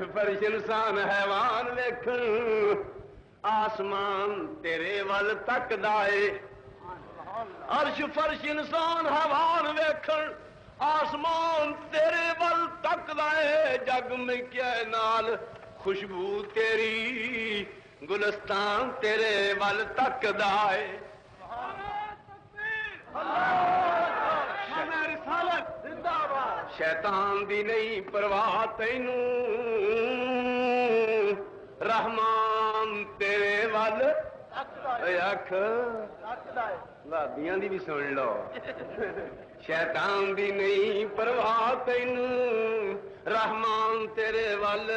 فرش انسان حیوان ویکھن آسمان تیرے ول تکدا اے عرش فرش انسان حیوان ویکھن آسمان تیرے ول تکدا اے جگ میں کیا نال خوشبو تیری گلستان تیرے ول تکدا اے شیطان دی نہیں پرواہ تینوں رحمان تیرے ول اکھ بھابیاں دی بھی سن لو شیطان دی نہیں پرواہ تینوں رحمان تیرے ول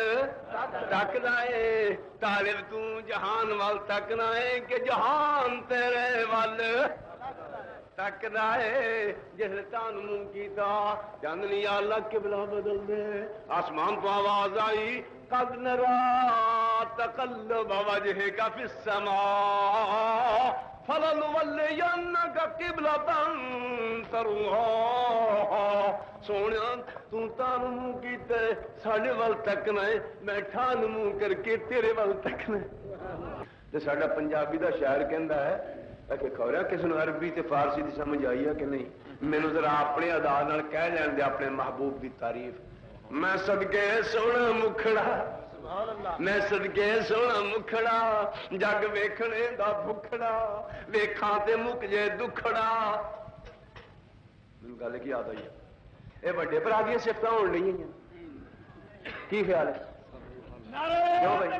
تکدا اے طالب تو جہان ول تکنا ہے کہ جہان تیرے ول تکدا اے جس تان منہ کیتا چاندنی یا اللہ قبلہ بدل دے آسمان تو آواز آئی قد نرا تقلب وجهك في السماء فلنولينك قبلة ترضاها سونے تو تان منہ کیتے ساڈے ول تکنا ہے میں ٹھان منہ کر کے تیرے ول تکنا تے ساڈا پنجابی دا شاعر کہندا ہے کہ خبر کس نے عربی تے فارسی دی سمجھ آئی ہے کہ نہیں مینوں ذرا اپنے ادا نال کہہ لین دے اپنے محبوب دی تعریف میں صدقے سونا مکھڑا میں صدقے سونا مکھڑا جگ ویکھنے دا بھکھڑا ویکھاں تے مک جے دکھڑا مینوں گل کی یاد آئی ہے اے بڑے بھرا دی صفتاں ہون لئی ہیں کی خیال ہے کیوں بھائی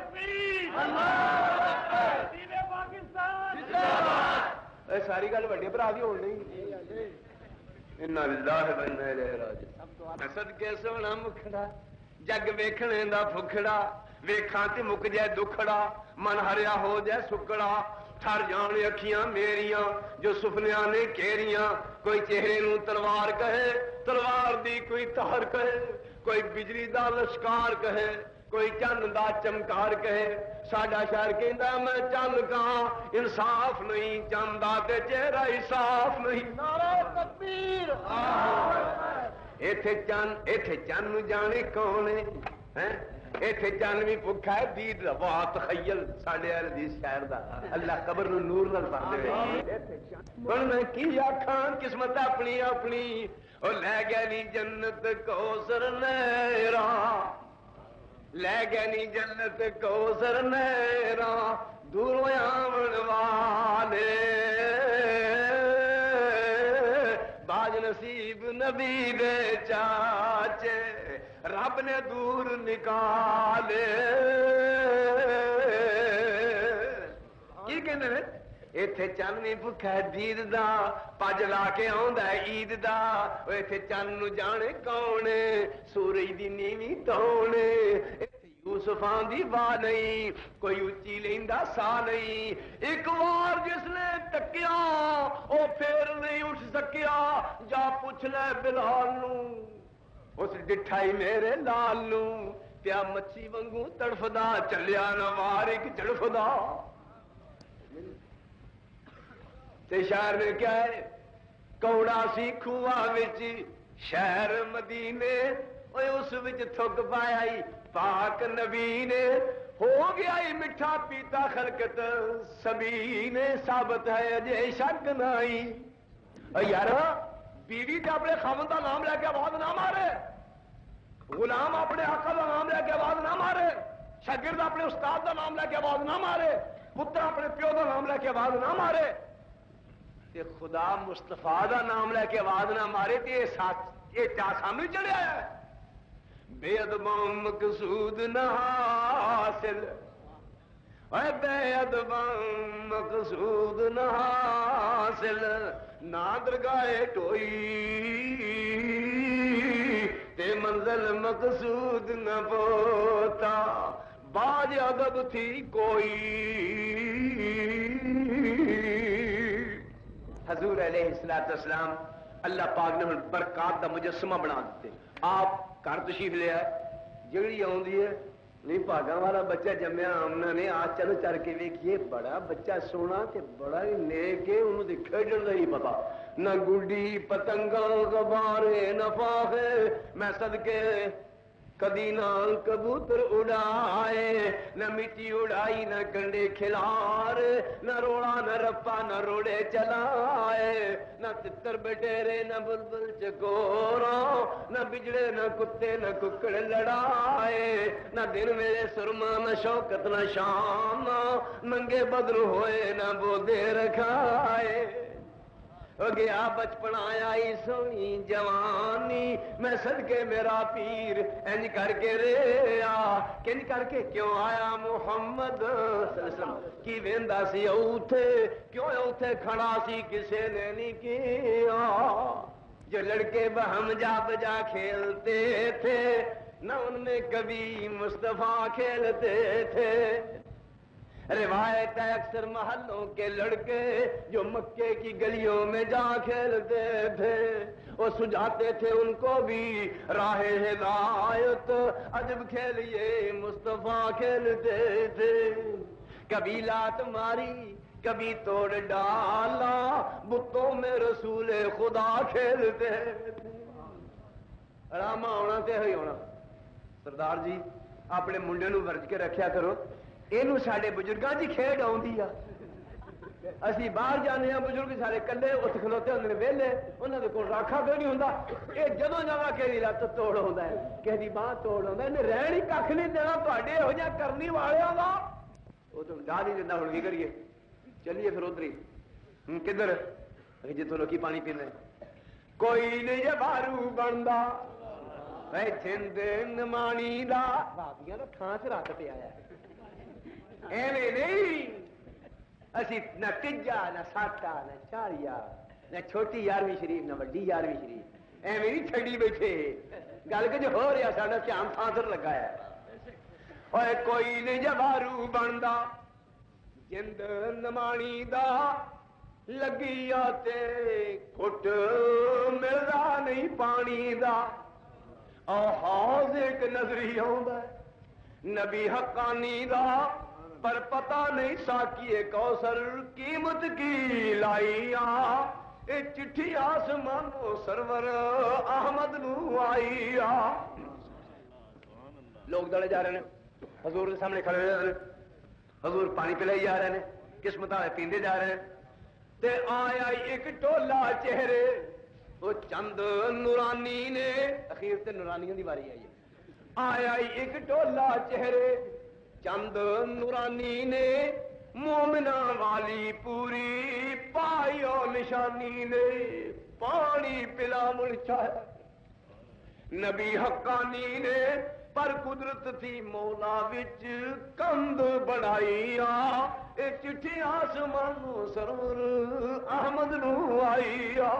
اے ساری گل وڈے بھرا دی ہون لئی انا للہ و انا الیہ راجعون میں صدقے سونا مکھڑا جگ ویکھنے دا بھکھڑا ویکھاں تے مک جائے دکھڑا من ہریا ہو جائے سکڑا ٹھر جان اکھیاں میریاں جو سپنیاں نے کیریاں کوئی چہرے نو تلوار کہے تلوار دی کوئی تہر کہے کوئی بجلی دا لشکار کہے کوئی چند دا چمکار کہے ساڈا شہر کہندا میں چند کہاں انصاف نہیں چندا تے چہرہ ہی صاف نہیں نعرہ تکبیر ایتھے چند جانے کون ہے ایتھے چند بھی بھکھا ہے دید روا تخیل ساڈے اہل حدیث شاعر دا اللہ قبر نو نور نال بھر دے ہن میں کی آکھاں قسمت اپنی اپنی او لے گیا نی جنت کوثر نیرا لے گیا نی جنت کوثر نیرا دوروں آون والے باج نصیب نبی دے چاچے رب نے دور نکالے کی کہنے نے ایتھے چند نہیں بھکھا دید دا پج لا کے آندا ہے عید دا ایتھے چند نو جانے کون سورج دی نیویں تونے یوسفاں دی واہ نہیں کوئی اچھی لیندا سا نہیں ایک وار جس نے تکیا او پھر نہیں اٹھ سکیا جا پوچھ لے بلال نو اس ڈٹھائی میرے لال نو پیا مچھی وانگوں تڑفدا چلیا نہ وار ایک جڑفدا تے شہر نے کیا ہے کوڑا سی کھواں وچ شہر مدینے اوے اس وچ تھک پایا پاک نبی نے ہو گیا میٹھا پیتا خلقت سبھی نے ثابت ہے اجے شک نہیں یار بیوی تے اپنے خاوند کا نام لے کے آواز نہ مارے غلام اپنے آقا کا نام لے کے آواز نہ مارے شاگرد اپنے استاد کا نام لے کے آواز نہ مارے پتر اپنے پیو کا نام لے کے آواز نہ مارے تے خدا مصطفیٰ کا نام لے کے آواز نہ مارے تے یہ چا سامنے چڑھیا ہے بے ادباں مقصود نہ حاصل اے بے ادباں مقصود نہ حاصل نہ درگاہ ٹوئی تے منزل مقصود نہ پوتا باج ادب تھی کوئی حضور علیہ السلام اللہ پاک نے برکات دا مجسمہ بنا دیتے آپ گھر تشریف لیا جڑی آدھی ہے نہیں بھاگا والا بچہ جمیا آمنا نے آج چلو چل کے ویکھیے بڑا بچہ سونا تے بڑا ہی نیک ہے انہوں نے کھیڈن دا نہیں پتا نہ گڈی پتنگاں غبارے نہ فاخے میں صدقے کدی نہ کبوتر اڑائے، نہ مٹی اڑائی، نہ کنڈے کھلار، نہ روڑا نہ رپا نہ روڑے چلائے، نہ تتر بٹیرے نہ بلبل چکورا، نہ بجڑے نہ کتے نہ ککڑ لڑائے، نہ دن میرے سرما نہ شوکت نہ شان، ننگے بدر ہوئے نہ بودے رکھائے۔ ہو گیا بچپن آئی سونی جوانی، میں صدقے میرا پیر انج کر کے ریا، کنج کر کے کیوں آیا محمد صلی اللہ علیہ وسلم کی ویندا سی اوتھے، کیوں اوتھے کھڑا سی کسے نے نہیں کیا۔ جو لڑکے بہم جا بجا کھیلتے تھے، نہ ان میں کبھی مصطفیٰ کھیلتے تھے۔ روایت ہے اکثر محلوں کے لڑکے جو مکے کی گلیوں میں جا کھیلتے تھے، وہ سجاتے تھے ان کو بھی راہ ہدایت، عجب کھیلیے مصطفیٰ کھیلتے تھے۔ کبھی لات ماری کبھی توڑ ڈالا، بتوں میں رسول خدا کھیلتے تھے۔ راما ہونا تے ہوئی ہونا۔ سردار جی اپنے منڈے نو ورج کے رکھیا کرو، اینو ساڈے بزرگاں دی کھیڈ آوندی آ۔ اسی باہر جانے ہاں، بزرگ سارے کلے اتھ کھلوتے ہوندے نے ویلے، انہاں دے کول راکھا کوئی نہیں ہوندا، اے جدوں جاواں کہدی لت توڑ ہوندا ہے، کہدی باہ توڑ ہوندا ہے، نے رہن ہی ککھ نہیں دینا تہاڈے ہو جا کرنی والیاں دا۔ وہ تو ڈا نہیں دیندا، ہن کی کریے؟ چلیے پھر ادھر ہی کدھر جتوں لوکی پانی پیندے کوئی نہیں جے بارو بندا جند نمانی دا، بابیاں دا تھان سے رات پہ آیا ایویں نہیں، اسی نہ تجا نہ ساٹا نہ چاریا، نہ چھوٹی 11ویں شریف نہ وڈی 11ویں شریف، ایویں نہیں چھڑی بیٹھے، گل کچھ ہو رہا، ساڈا دھیان تھان سے لگا ہے۔ اوے کوئی نہیں جے بارو بندا جند نمانی دا، لگی آتے گھٹ ملدا نہیں پانی دا، حوض ایک نظری آوندا ہے نبی حقانی دا، پر پتہ نہیں ساکیے کوثر قیمت کی لائی آ، اے چٹھی آسمانوں سرور احمد نو آئی آ۔ لوگ دڑے جا رہے ہیں، حضور کے سامنے کھڑے رہے ہیں، حضور پانی پلائی جا رہے ہیں، قسمت والے پیندے جا رہے ہیں، تے آیا ایک ٹولا چہرے، وہ چند نورانی نے، اخیر تے نورانیوں دی باری آئی ہے، آیا ایک ٹولا چہرے چند نورانی نے، مومنا والی پوری پائیو نشانی نے، پانی پلا ملچایا نبی حقانی نے، پر قدرت تھی مولا وچ کند بڑائی آ، اے چٹھی آسمانوں سرور احمد نو آئی آ۔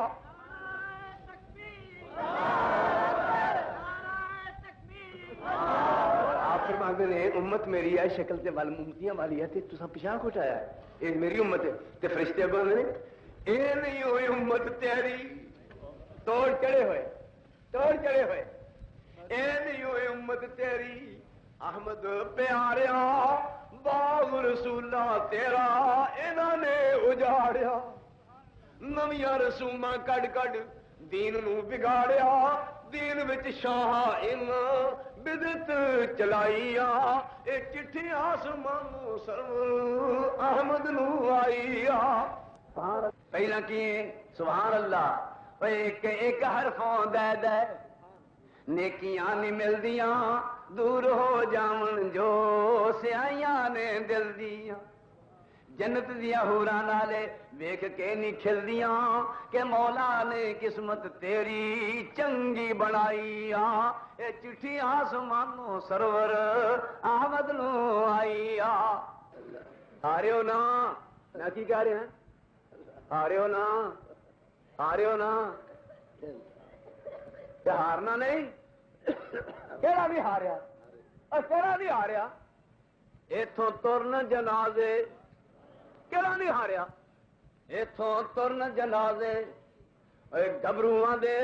آپ فرماتے ہیں امت میری ہے، شکل تے ول ممتیاں والی ہے، تے تساں پیچھے کچھ آیا ہے، اے میری امت ہے، تے فرشتے اگوں نے اے نہیں ہوئی امت تیری، توڑ چڑھے ہوئے، توڑ چڑھے ہوئے، اے نہیں ہوئی امت تیری احمد پیاریا، باغ رسولہ تیرا انہاں نے اجاڑیا، نویاں رسوماں کڈ کڈ دین نو بگاڑیا، دین وچ شاہ ان بدت چلائی آ، اے چٹھی آسمانوں سرور احمد نو آئی آ۔ پہلا کی سبحان اللہ، ایک ایک حرفوں دے دے نیکیاں نہیں ملدیاں، دور ہو جاون جو سیائیاں نے دل دیاں، جنت دیا حوراں نالے ویکھ کے نہیں کھلدیاں، کہ مولا نے قسمت تیری چنگی بنائی آ، اے چٹھی آسمانوں سرور احمد نو آئی آ۔ آ رہے ہو نا؟ نہ کی کہہ رہے ہیں؟ آ رہے ہو نا؟ آ رہے ہو نا؟ ہارنا نہیں، کہڑا بھی ہاریا، کہڑا بھی ہاریا، اتوں ترن جنازے، کہڑا نہیں ہاریا، اتوں ترن جنازے، گبروਆਂ دے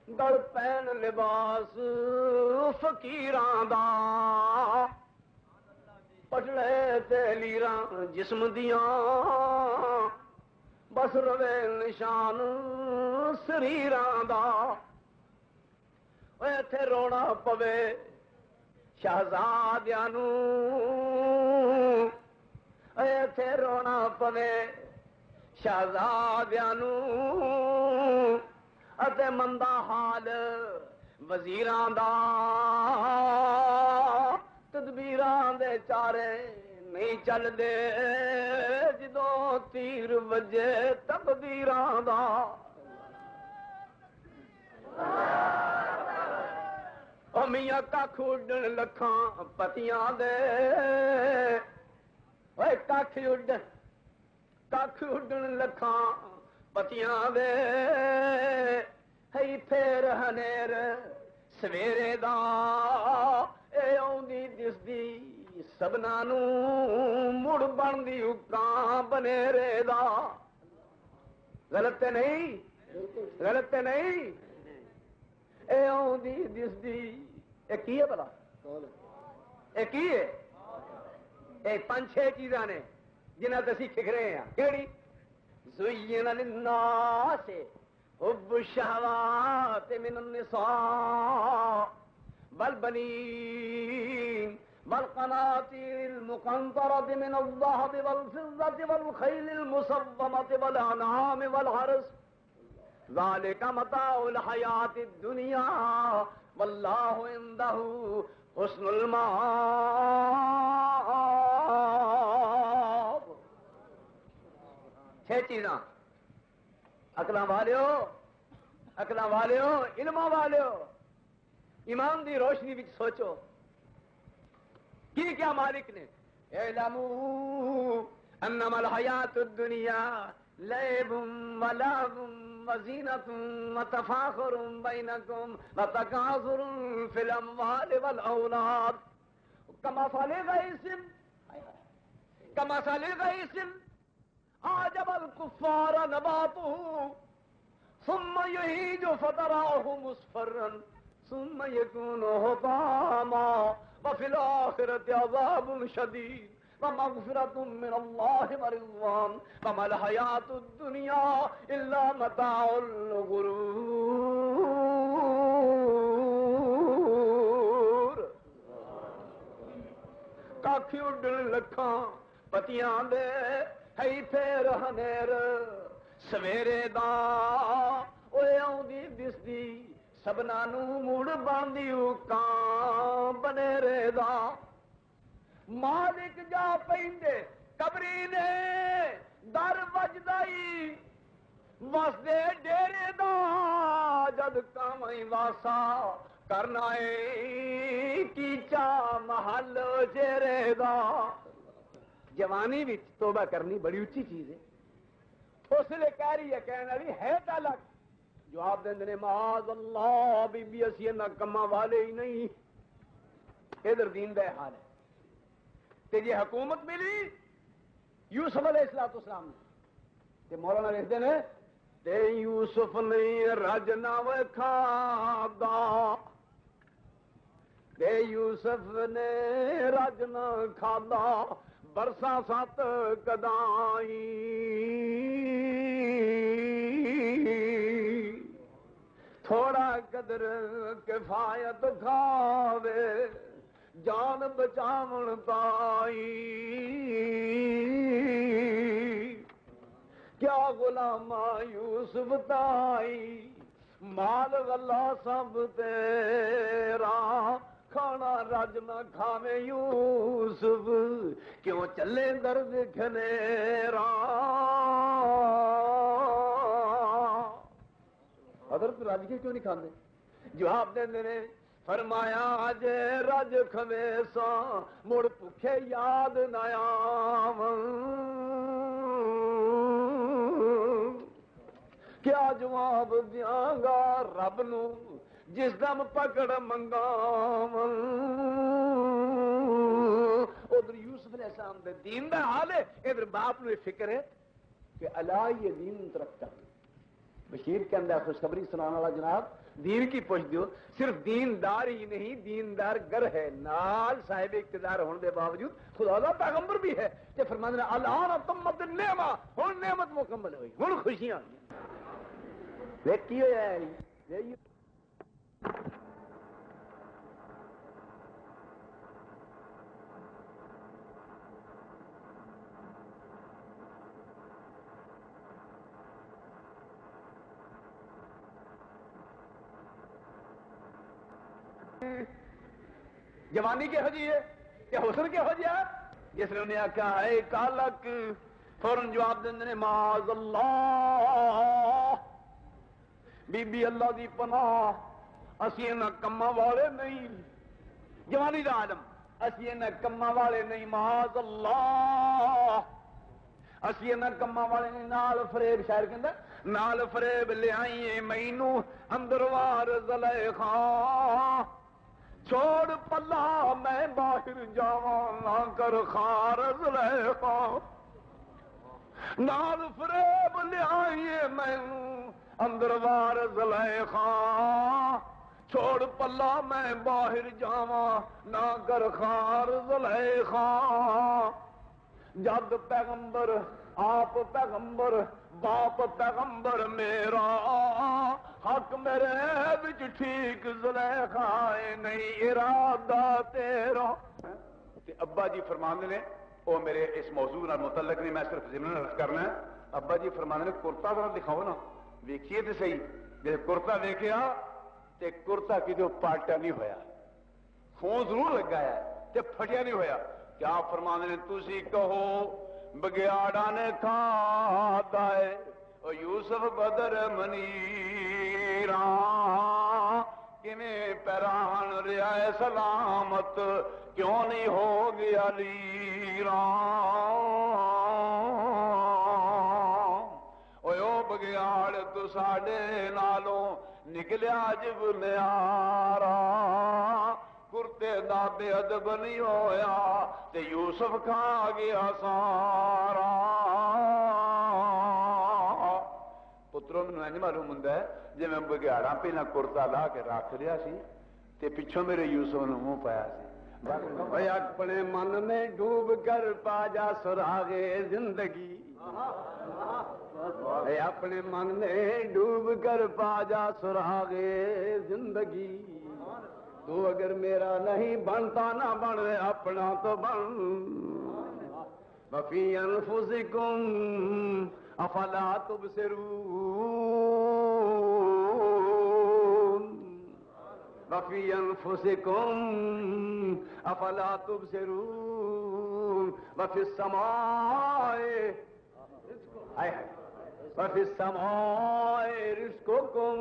گل پین لباس فقیراں دا، پٹڑے تے لیراں جسم دیاں، بس روے نشان سریراں دا، ایتھے رونا پوے شہزادیاں نوں، ایتھے رونا پوے شہزادیاں نوں، اتے مندا حال وزیراں دا، تدبیراں دے چارے نہیں چل دے، جدوں تیر وجے تقدیراں دا۔ او میاں ککھ اڈن لکھاں پتیاں دے، اوے ککھ اڈن لکھاں پتیاں دے، ہئی پھر ہنیر سویرے دا، اے آوندی دسدی سبنا نوں، مڑ بندی اکاں بنیرے دا۔ غلط تے نہیں؟ غلط تے نہیں؟ اے آوندی دسدی، اے کی ہے بلا؟ اے کی ہے؟ اے 5-6 چیزاں نے جنہاں تے اسی کھکرے ہیں، کیڑی؟ زین للناس حب الشہوات من النساء والبنین والقناطیر المقنطرة من الذهب والفضة والخيل المسومة والأنعام والحرث ذلك متاع الحیات الدنیا واللہ عنده حسن المآب۔ 6 چیزاں، عقلاں والیو، عقلاں والیو، علماں والیو، ایمان دی روشنی وچ سوچو کی کیا مالک نے؟ اعلموا انما الحیات الدنیا لعب ولہو وزینۃ وتفاخر بینکم وتکاثر فی الاموال والاولاد کمثل غیث اعجب الکفار نباتہ ثم یہیج فتراه مصفرا ثم یکون حطاما وفی الآخرۃ عذاب شدید ومغفرۃ من اللہ ورضوان وما الحیاۃ الدنیا الا متاع الغرور۔ ککھ اڈن لکھاں پتیاں دے، ہئی پھر ہنیر سویرے دا، اوے آوندی دسدی سبنا نوں، مڑ باندھی اکاں بنیرے دا۔ مالک جا پیندے قبری نے در وجدائی وسدے ڈیرے دا، جد کامئی واسا کرنا اے کیچا محل چہرے دا۔ جوانی وچ توبہ کرنی بڑی اچھی چیز ہے، اس لیے کہہ رہی ہے، کہنے والی ہے تلک، جواب دیں نے معاذ اللہ بی بی اسی نہ کما والے ہی نہیں، ادھر دین دا حال ہے۔ تے یہ حکومت ملی یوسف علیہ السلام نے، تے مولانا لکھتے ہیں تے یوسف نے رج نہ کھادا، تے یوسف نے رج نہ کھادا، برساں 7 کدائی، تھوڑا قدر کفایت کھاوے جان بچاون تائی، کیا غلام یوسف تائی مال غلہ سب تیرا، کھانا رج نہ کھاوے یوسف کیوں چلے درد گھنیرا۔ حضرت رج کے کیوں نہیں کھاندے؟ جواب دیں نے فرمایا جے رج کھویساں مڑ بھکھے یاد نہ آون، کیا جواب دیاں گا رب نو جس دم پکڑ منگاون۔ ادھر یوسف علیہ السلام دے دین دا حال ہے، ادھر باپ نو فکر ہے کہ اللہ یہ دین ترقی۔ بشیر کے اندر خوشخبری سنانے والا جناب دین کی پوچھ دیو، صرف دیندار ہی نہیں دیندار گر ہے، نال صاحب اقتدار ہونے دے باوجود خدا دا پیغمبر بھی ہے، کہ فرمانے نے الان تمت النعمہ، ہن نعمت مکمل ہوئی، ہن خوشیاں دیکھ کی ہوا ہے جوانی کہو جی ہے کہ حسن کہو جی ہے؟ جس نے انہیں آخیا ہے کالک فوراً جواب دیں نے معاذ اللہ بی بی اللہ دی پناہ اسی انہاں کماں والے نہیں جوانی دا عالم اسی انہاں کماں والے نہیں معاذ اللہ اسی انہاں کماں والے نہیں نال فریب شاعر کہندا نال فریب لے آئیے مینوں اندر وار زلیخا چھوڑ پلا میں باہر جاواں نہ کر خار زلیخا نال فریب لے آئیے مینوں اندر وار زلیخا چھوڑ پلا میں باہر جاواں نہ کر خار زلیخا جد پیغمبر آپ پیغمبر باپ پیغمبر میرا حق میرے بچ ٹھیک زلیخا نہیں ارادہ تیرا ابا جی فرماندے نے وہ میرے اس موضوع نال متعلق نہیں میں صرف ضمن عرض کرنا ہے ابا جی فرماندے نے کرتا ذرا دکھاؤ نا ویکھیے تے صحیح جب کرتا ویکھیا تے کرتا کدے پالٹا نہیں ہویا خون ضرور لگا ہے تے پھٹیا نہیں ہویا کیا فرماندے نے تسی کہو بگیاڑا نے کھادا ہے او یوسف بدر منیراں کیویں پیران رہا ہے سلامت کیوں نہیں ہو گیا لیراں او بگیاڑ تو ساڈے نالوں نکلیا جب نیارا کرتے دا بے ادب نہیں ہویا تے یوسف کھا گیا سارا پتروں میں نہیں معلوم ہوں جی میں بگیاڑا پہلا کرتا لا کے رکھ دیا سی تے پچھوں میرے یوسف نے منہ پایا سی اپنے من میں ڈوب کر پا جا سراغ زندگی اپنے من میں ڈوب کر پا جا سراغ زندگی تو اگر میرا نہیں بنتا نہ بن اپنا تو بن وفی انفسکم افلا تبصرون وفی انفسکم افلا تبصرون وفی السماء وفی السماء رزقکم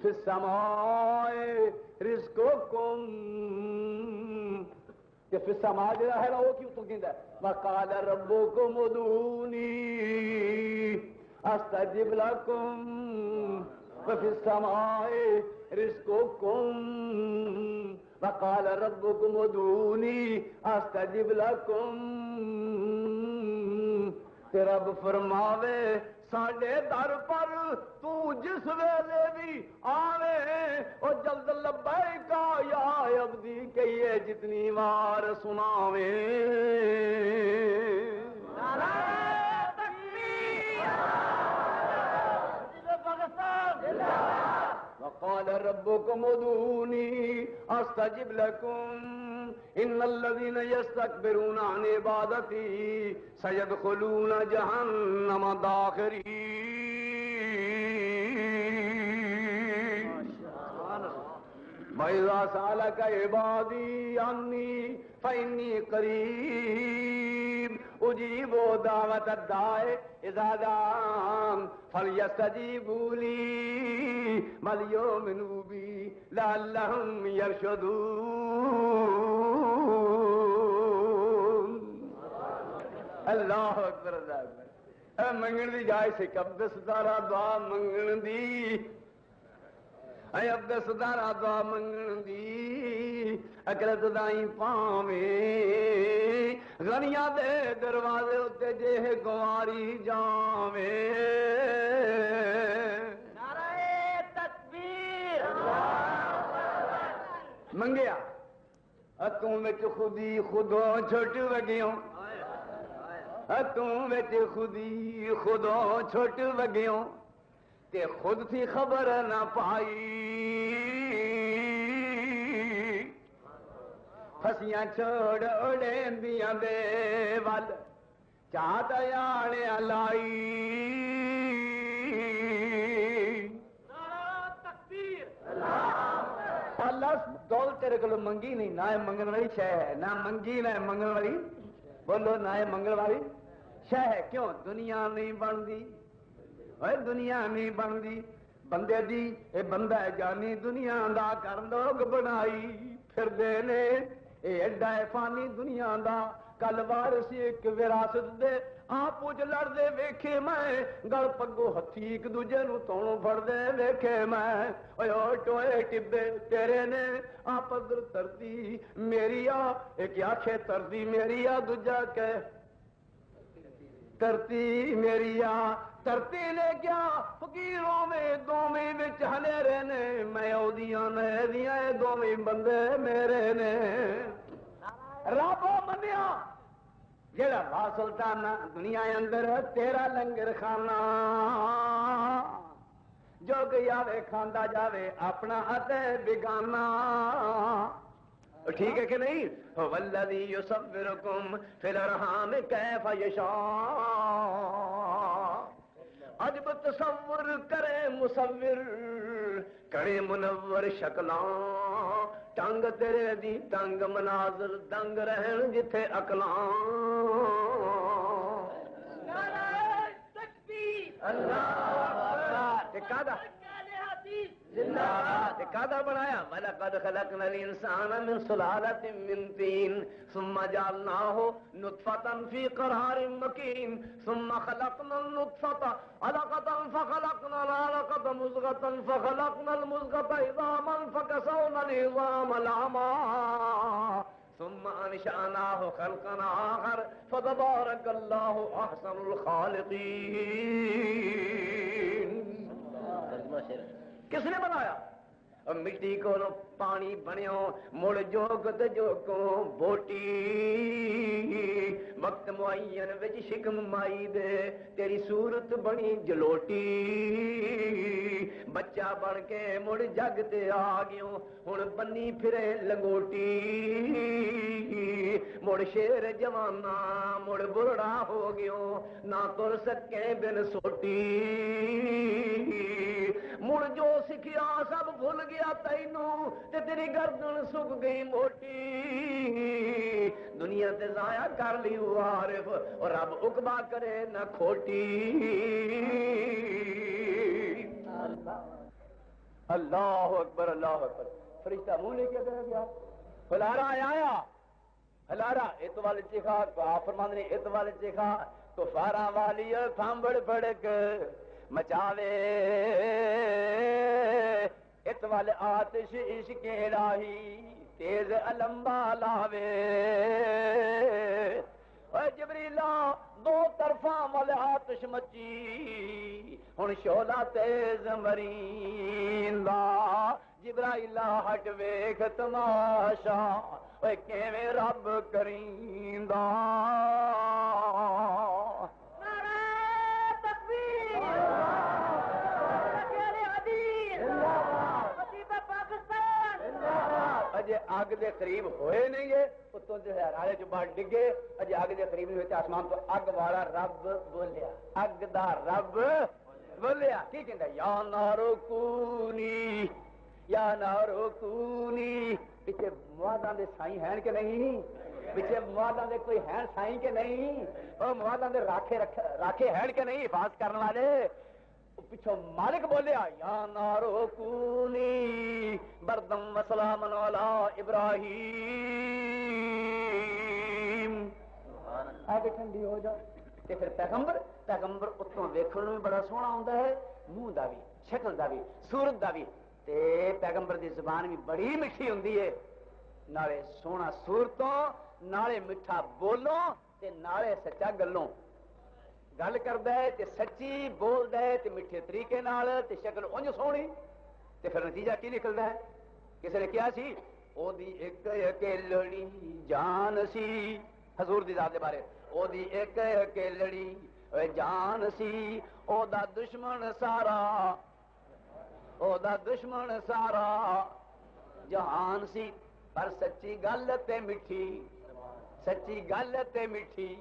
فی السماء رزقکم کہ فی السماء جڑا ہے نا وہ کیوں تو کہندا ہے وقال ربکم ادعونی استجب لکم وفی السماء رزقکم وقال ربکم ادعونی استجب لکم تے رب فرماوے ساڈے در پر تو جس ویلے بھی آوے او جلد لبیک یا عبدی کہیے جتنی بار سناوے نعرہ تکبیر وقال ربكم ادعوني استجب لكم ان الذين يستكبرون عن عبادتي سيدخلون جهنم داخرين وإذا سألك عبادي عني فإني قريب أجيب دعوة الداع إذا دعان فليستجيبوا لي وليؤمنوا بي لعلهم يرشدون اللہ اکبر اللہ اکبر منگن دی جائے سے قبض دارا دعا منگن دی اے عبدس دارا دعا منگن دی اکرت دائیں پاویں غنیاں دے دروازے اتے جے گواری جاویں نعرہ تکبیر منگیا اتوں وچ خودی خودوں چھٹ وگیوں اتوں وچ خودی خودوں چھٹ وگیوں تے خود تھی خبر نہ پائی پھسیاں چھوڑ اڑین دیاں دے ول چاہت آنے لائی نعرہ تکبیر اللہ دس دول تیرے کو منگی نہیں، نہ منگن والی شے ہے، نہ منگی نہ منگن والی، بولو نہ منگن والی شے ہے. کیوں؟ دنیا نہیں بنتی، دنیا نہیں بنتی بندے دی. اے بندہ جانی دنیا دا کر لوگ بنائی پھر دے نے. اے ایڈا ہے فانی دنیا دا، کل وارث ایک وراثت دے آپ پوچھ لڑ دے ویکھے میں، گل پگو ہتھی ایک دوجے نو تونوں پھڑ دے ویکھے میں. اوے ٹوئے ٹبے تیرے نے آپ پدر ترتی میری آ، ایک آکھے ترتی میری آ، دوجا کہ ترتی میری آ. ترتی نے کیا فقیروں میں دوویں وچ ہنیرے نے، میں اودیاں نے دیاں دوویں بندے میرے نے. رب منیا جڑا وا سلطان دنیا اندر تیرا لنگر خانہ، جو گیا وے کھاندا جاوے اپنا اتے بگانا. ٹھیک ہے کہ نہیں؟ والذی یصورکم فی الارحام کیف یشاء. عجب تصور کرے مصور کرے منور شکلاں، ٹنگ تیرے دی ٹنگ مناظر دنگ رہن جتھے اکلاں. نعرہ تکبیر اللہ اکبر. زندہ باد. کادا بنایا؟ وَلَقَدْ خَلَقْنَا الْإِنسَانَ مِنْ صُلَالَةٍ مِّن طِينٍ ثُمَّ جَعَلْنَاهُ نُطْفَةً فِي قَرَارٍ مَّكِينٍ ثُمَّ خَلَقْنَا النُّطْفَةَ عَلَقَةً فَخَلَقْنَا الْعَلَقَةَ مُضْغَةً فَخَلَقْنَا الْمُضْغَةَ عِظَامًا فَكَسَوْنَا الْعِظَامَ لَحْمًا ثم انشأناه خلقا آخر فتبارك الله احسن الخالقين. کس نے بنایا؟ مٹی کو پانی بنیو مڑ جوگ تے جوگوں بوٹی، وقت معین وچ شکم مائی دے تیری صورت بنی جلوٹی. بچہ بن کے مڑ جگ تے آ گیوں ہن بنی پھرے لنگوٹی. مڑ شیر جوانا مڑ بڑھڑا ہو گیوں نہ تر سکے بن سوٹی. مڑ جو سکھیا سب بھول گیا تینوں تے تیری گردن سک گئی موٹی. دنیا تے ضائع کر لی عارف اور رب عقبہ کرے نہ کھوٹی. اللہ اکبر اللہ اکبر. فرشتہ منہ لے کے دے گیا ہلارا آیا ہلارا اتوال چکھا آپ فرماندے نے اتوال چکھا تو فاراں والی تھامبڑ پڑک مچاوے اتوال آتش عشق الہی تیز علمبا لاوے. اے جبریلا دو طرفاں وال آتش مچی ہن شعلہ تیز مریندا. جبرائیلا ہٹ ویکھ تماشا اے کیویں رب کریندا. اجے اگ دے قریب ہوئے نہیں ہے اتوں جو ہے رالے چ باہر ڈگے. اجے اگ دے قریب نہیں ہوئے آسمان تو اگ والا رب بولیا، اگ دا رب بولیا. کی کہندا؟ یا نارو کونی یا نارو کونی. پیچھے مواداں دے سائیں ہیں کہ نہیں؟ پیچھے مواداں دے کوئی ہیں سائیں کہ نہیں؟ او مواداں دے راکھے ہیں کہ نہیں حفاظت کرنے والے؟ پچھو مالک بولیا یا نارو کونی بردم و سلامن علی ابراہیم. آگے ٹھنڈی ہو جا. تے پھر پیغمبر اتوں ویکھن میں بڑا سوہنا ہوندا ہے، منہ دا بھی شکل دا بھی صورت دا بھی. تے پیغمبر دی زبان بھی بڑی میٹھی ہوندی ہے، نالے سوہنا صورتوں نالے میٹھا بولوں تے نالے سچا گلوں. گل کردا ہے تے سچی بولدا ہے تے میٹھے طریقے نال تے شکل اونج سونی. تے پھر نتیجہ کی نکلدا ہے؟ کسی نے کیا سی او دی ایک اکیلڑی جان سی. حضور دی ذات دے بارے او دی ایک اکیلڑی جان سی. او دا دشمن سارا او دا دشمن سارا جہان سی. پر سچی گل تے میٹھی سچی گل تے میٹھی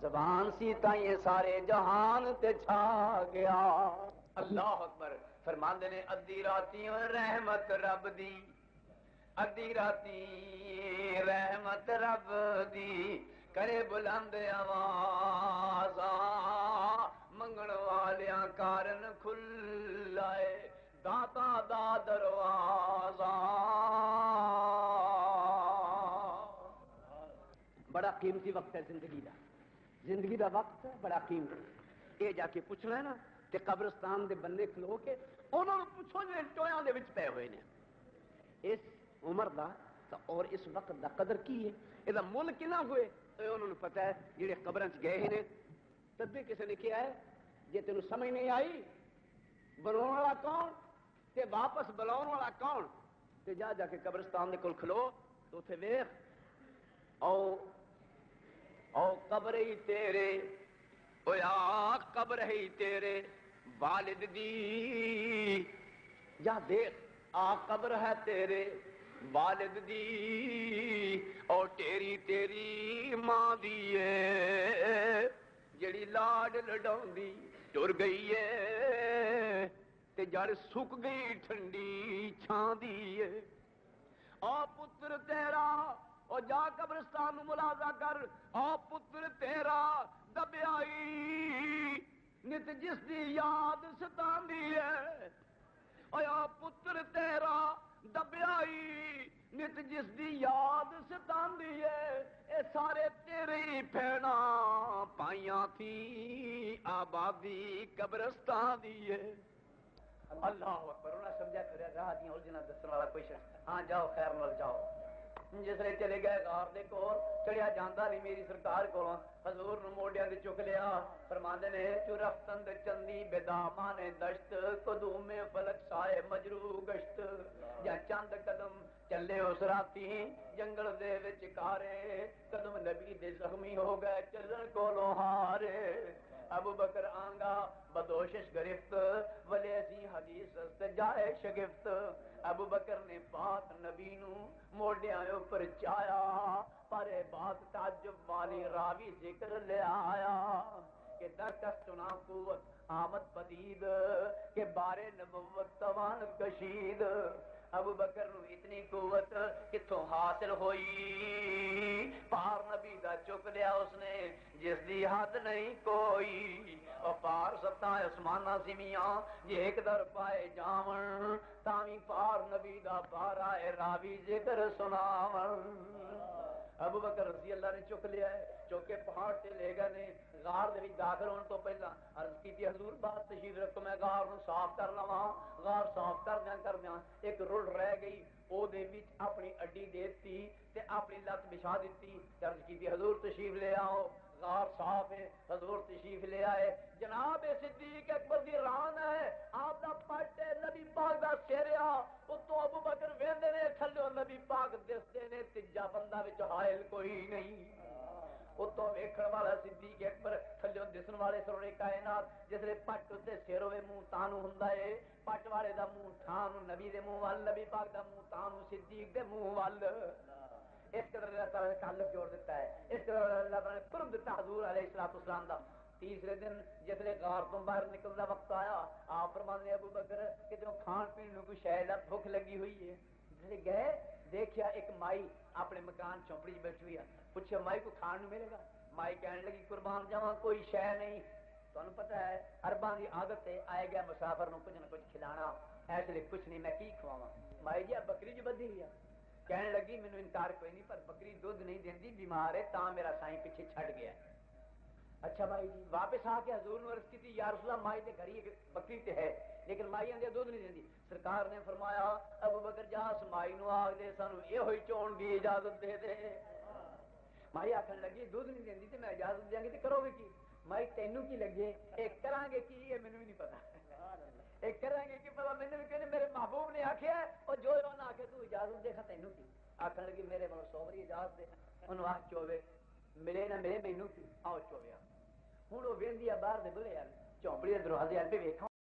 زبان سی تائیں سارے جہان تے چھا گیا. اللہ اکبر. فرماندے نے ادھی راتی رحمت رب دی ادھی راتی رحمت رب دی کرے بلند آواز منگن والیاں کارن کھلائے داتا دا دروازہ. بڑا قیمتی وقت ہے زندگی دا وقت ہے بڑا قیمتی. یہ جا کے پوچھنا ہے نا کہ قبرستان دے بننے کھلو کے انہوں نے پوچھو جو ٹویاں دے وچ پے ہوئے نے اس عمر دا اور اس وقت دا قدر کی ہے یہ مل کنا ہوئے تو انہوں نے پتہ ہے جڑے قبراں چ گئے ہیں تبھی کسی نے کیا ہے جے تینوں سمجھ نہیں آئی بناؤن والا کون تے واپس بلاؤن والا کون تے جا کے قبرستان دے کول کھلو تو اتنے ویخ او قبر ہی تیرے او یا قبر ہی تیرے والد دی جا دیکھ آ قبر ہے تیرے والد دی او تیری ماں دی ہے جڑی لاڈ لڈاؤندی ٹر گئی ہے تے جڑ سک گئی ٹھنڈی چھاں دی ہے. او پتر تیرا او جا قبرستان ملازہ کر او پتر تیرا دبیائی نت جس دی یاد ستاندی ہے. او پتر تیرا دبیائی نت جس دی یاد ستاندی ہے اے سارے تیرے ہی پھیڑا پائیاں تھی آبادی قبرستان دی ہے. اللہ اکبر. انہیں سمجھا پھر راہ دیاں الجھنا دسن والا کوئی شخص ہاں جاؤ خیر نال جاؤ. جس نے چلے گئے غار دے کول چڑھیا جاندا نہیں میری سرکار کولوں حضور نو موڈیاں تے چک لیا فرماندے نے چرفتند چندی بدامان دشت قدوم فلک سائے مجرو گشت. یا چند قدم چلے اس راتی جنگل دے وچ کارے قدم نبی دے زخمی ہو گئے چلن کولوں ہارے. ابو بکر آنگا بدوشش گرفت ولی ایسی حدیث است جائے شگفت. ابو بکر نے بات نبی نو موڈیاں اوپر چایا پر بات تعجب والی راوی ذکر لے آیا کہ در کس چنا قوت آمد پدید کہ بارے نبوت توان کشید. ابو بکر نو اتنی قوت کتوں حاصل ہوئی پار نبی دا چک لیا اس نے جس دی حد نہیں کوئی. اور پار ستا اسمانہ سمیاں یہ ایک در پائے جاون تاوی پار نبی دا پار آئے راوی ذکر سناون. ابو بکر رضی اللہ نے چک لیا ہے چک کے پہاڑ سے لے گئے نے غار دے وچ داخل ہونے تو پہلا عرض کی تھی حضور بات تشریف رکھو میں غار نو صاف کر لواں. غار صاف کردیاں ایک رڑ رہ گئی او دے وچ اپنی اڈی دیتی تے اپنی لت بچھا دیتی. عرض کی تھی حضور تشریف لے آؤ غار صاف ہے. حضور تشریف لے آئے. جناب صدیق اکبر دی ران ہے آپ دا پٹ ہے نبی پاک دا سیریا اتوں ابو بکر ویندے نے تھلو نبی پاک دسدے نے تیجا بندہ وچ حائل کوئی نہیں. اتوں ویکھن والا صدیق اکبر تھلو دسن والے سرورے کائنات جس نے پٹ تے سر ہوے منہ تانو ہوندا ہے پٹ والے دا منہ تھانو نبی دے منہ وال نبی پاک دا منہ تانو صدیق دے منہ وال. اس قدر اللہ تعالیٰ نے تعلق جوڑ دیتا ہے اس قدر اللہ تعالیٰ نے قرب دیتا حضور علیہ السلام دا. تیسرے دن جس نے غار تو باہر نکلنا وقت آیا آپ فرمانے ابو بکر کہ جو کھان پین کو شاید بھوک لگی ہوئی ہے. جس گئے دیکھیا ایک مائی اپنے مکان چوپڑی بیٹھی ہوئی ہے پوچھا مائی کو کھان ملے گا. مائی کہنے لگی قربان جاواں کوئی شے نہیں. تمہیں پتہ ہے عرباں دی عادت ہے آئے گیا مسافر نو کچھ نہ کچھ کھلانا ایسے لیے کچھ نہیں میں کی کھواواں. مائی جی بکری جو بدھی ہوئی ہے کہنے لگی مینوں انکار کوئی نہیں پر بکری دودھ نہیں دیندی بیمار ہے تاں میرا سائیں پیچھے چھڈ گیا. اچھا مائی جی واپس آ کے حضور نے عرض کی تھی یا رسول اللہ مائی دے گھر ہی بکری تے ہے لیکن مائی اندر دودھ نہیں دیندی. سرکار نے فرمایا ابو بکر جا اس مائی نو آکھ دے سانو یہ ہوئی چون دی اجازت دے دے. مائی آکھن لگی دودھ نہیں دیندی تے میں اجازت دیاں گی تے کرو گے کی. مائی تینوں کی لگے ایک کراں گے کی یہ مینوں بھی نہیں پتا ایک کریں گے کہ پتا مینوں بھی کہنے میرے محبوب نے آکھیا او جو انہاں آکھے تو اجازت دے تینوں کی. آکھن لگی میرے مول سوبری اجازت دے انہوں آکھ چوے ملے نہ ملے مینوں کی آؤ چوے. ہوں وہ وہدی باہر دے بلے چوپڑی کے دروازے پہ ویکھا